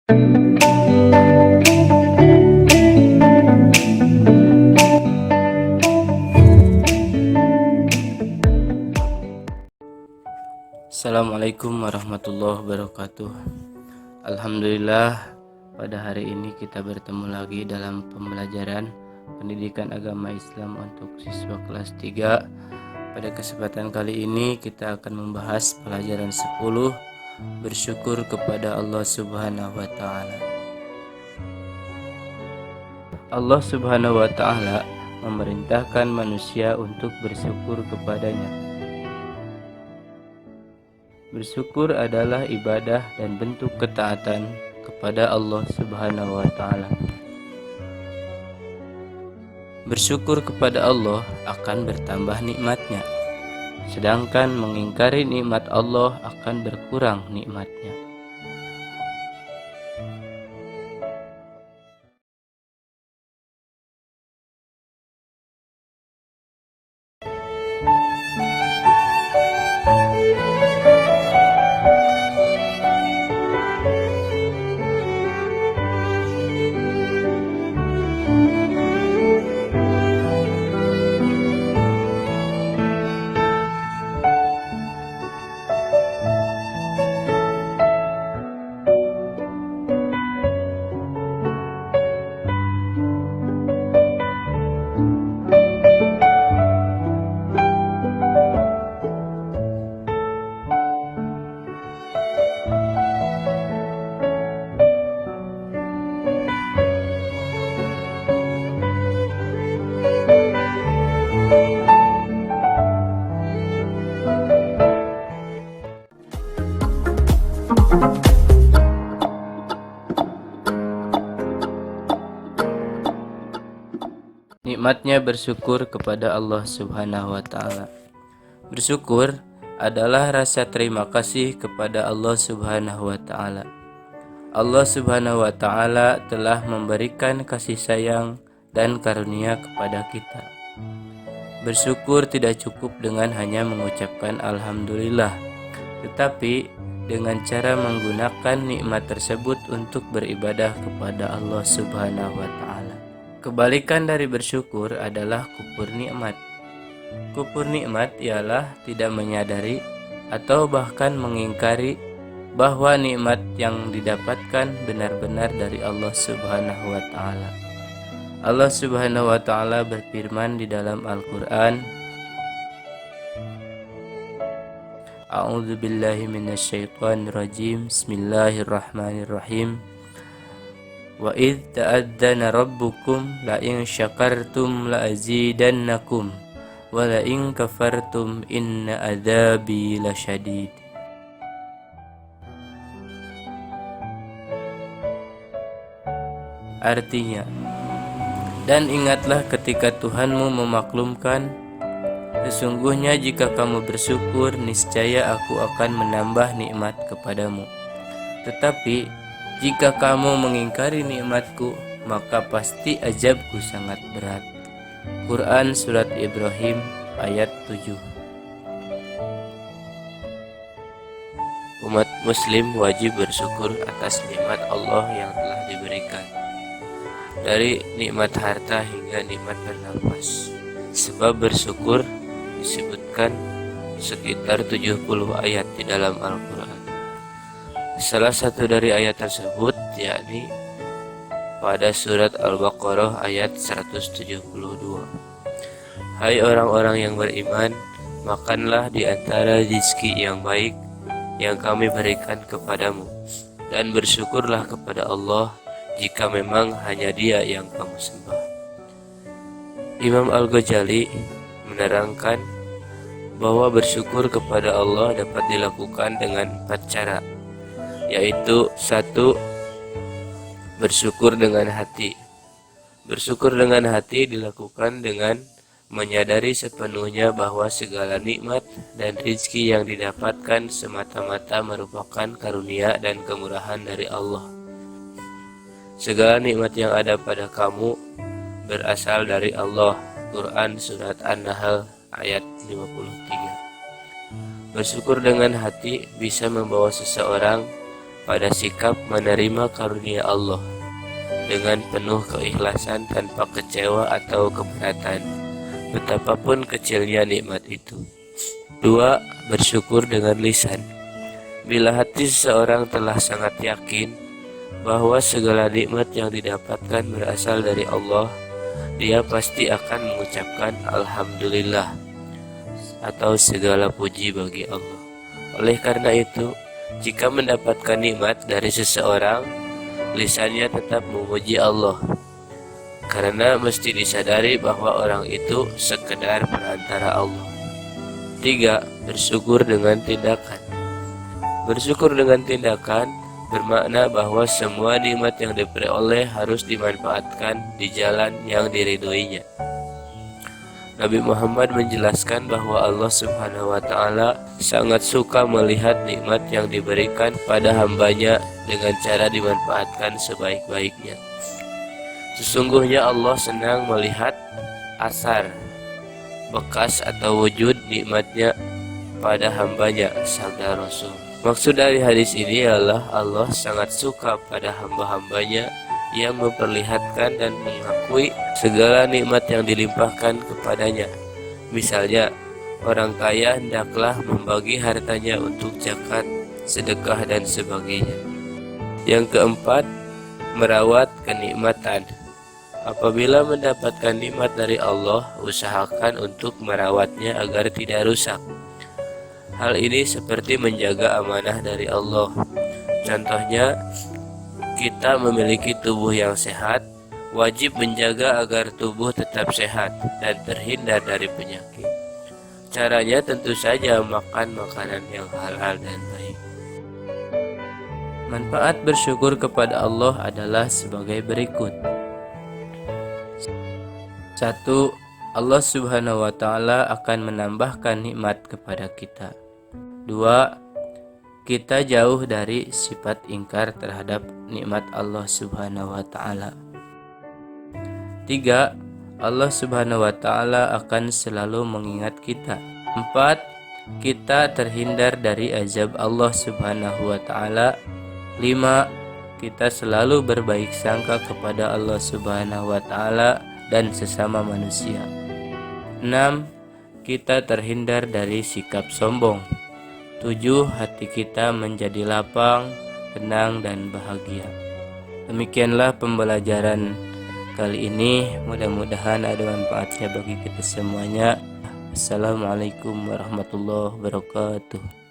Assalamualaikum warahmatullahi wabarakatuh. Alhamdulillah, pada hari ini kita bertemu lagi dalam pembelajaran pendidikan agama Islam untuk siswa kelas 3. Pada kesempatan kali ini kita akan membahas pelajaran 10, bersyukur kepada Allah Subhanahu wa taala. Allah Subhanahu wa taala memerintahkan manusia untuk bersyukur kepadanya. Bersyukur adalah ibadah dan bentuk ketaatan kepada Allah Subhanahu wa taala. Bersyukur kepada Allah akan bertambah nikmatnya, sedangkan mengingkari nikmat Allah akan berkurang nikmatnya. Nikmatnya bersyukur kepada Allah Subhanahu wa taala. Bersyukur adalah rasa terima kasih kepada Allah Subhanahu wa taala. Allah Subhanahu wa taala telah memberikan kasih sayang dan karunia kepada kita. Bersyukur tidak cukup dengan hanya mengucapkan alhamdulillah, tetapi dengan cara menggunakan nikmat tersebut untuk beribadah kepada Allah Subhanahu wa taala. Kebalikan dari bersyukur adalah kufur nikmat. Kufur nikmat ialah tidak menyadari atau bahkan mengingkari bahwa nikmat yang didapatkan benar-benar dari Allah Subhanahu wa taala. Allah Subhanahu wa taala berfirman di dalam Al-Qur'an, A'udzu billahi minasyaitonir rajim. Bismillahirrahmanirrahim. Wa idz ta'adzana rabbukum la in syakartum la azidannakum wa la in kafartum inna adzabi lasyadid. Artinya, dan ingatlah ketika Tuhanmu memaklumkan, sesungguhnya jika kamu bersyukur, niscaya aku akan menambah nikmat kepadamu. Tetapi jika kamu mengingkari nikmatku, maka pasti azabku sangat berat. Quran Surat Ibrahim ayat 7. Umat muslim wajib bersyukur atas nikmat Allah yang telah diberikan, dari nikmat harta hingga nikmat bernafas. Sebab bersyukur disebutkan sekitar 70 ayat di dalam Al-Quran. Salah satu dari ayat tersebut yakni pada surat Al-Baqarah ayat 172. Hai orang-orang yang beriman, makanlah di antara rezeki yang baik yang kami berikan kepadamu, dan bersyukurlah kepada Allah jika memang hanya Dia yang kamu sembah. Imam Al-Ghazali menerangkan bahwa bersyukur kepada Allah dapat dilakukan dengan 4 cara, yaitu 1. Bersyukur dengan hati. Bersyukur dengan hati dilakukan dengan menyadari sepenuhnya bahwa segala nikmat dan rezeki yang didapatkan semata-mata merupakan karunia dan kemurahan dari Allah. Segala nikmat yang ada pada kamu berasal dari Allah. Quran Surat An-Nahl ayat 53. Bersyukur dengan hati bisa membawa seseorang pada sikap menerima karunia Allah dengan penuh keikhlasan tanpa kecewa atau keberatan, betapapun kecilnya nikmat itu. 2. Bersyukur dengan lisan. Bila hati seseorang telah sangat yakin bahwa segala nikmat yang didapatkan berasal dari Allah, dia pasti akan mengucapkan Alhamdulillah atau segala puji bagi Allah. Oleh karena itu, jika mendapatkan nikmat dari seseorang, lisannya tetap memuji Allah, karena mesti disadari bahwa orang itu sekedar perantara Allah. 3. Bersyukur dengan tindakan. Bersyukur dengan tindakan bermakna bahwa semua nikmat yang diperoleh harus dimanfaatkan di jalan yang diridhoinya. Nabi Muhammad menjelaskan bahwa Allah Subhanahu wa Ta'ala sangat suka melihat nikmat yang diberikan pada hambanya dengan cara dimanfaatkan sebaik-baiknya. Sesungguhnya Allah senang melihat asar, bekas atau wujud nikmatnya pada hambanya, sabda Rasul. Maksud dari hadis ini adalah Allah sangat suka pada hamba-hambanya yang memperlihatkan dan mengakui segala nikmat yang dilimpahkan kepadanya. Misalnya, orang kaya hendaklah membagi hartanya untuk zakat, sedekah, dan sebagainya. Yang keempat, merawat kenikmatan. Apabila mendapatkan nikmat dari Allah, usahakan untuk merawatnya agar tidak rusak. Hal ini seperti menjaga amanah dari Allah. Contohnya, kita memiliki tubuh yang sehat, wajib menjaga agar tubuh tetap sehat dan terhindar dari penyakit. Caranya tentu saja makan makanan yang halal dan baik. Manfaat bersyukur kepada Allah adalah sebagai berikut. 1. Allah Subhanahu wa Ta'ala akan menambahkan nikmat kepada kita. 2. Kita jauh dari sifat ingkar terhadap nikmat Allah Subhanahu wa Ta'ala. 3. Allah Subhanahu wa Ta'ala akan selalu mengingat kita. 4. Kita terhindar dari azab Allah Subhanahu wa Ta'ala. 5. Kita selalu berbaik sangka kepada Allah Subhanahu wa Ta'ala dan sesama manusia. 6. Kita terhindar dari sikap sombong. 7. Hati kita menjadi lapang, tenang, dan bahagia. Demikianlah pembelajaran kali ini. Mudah-mudahan ada manfaatnya bagi kita semuanya. Assalamualaikum warahmatullahi wabarakatuh.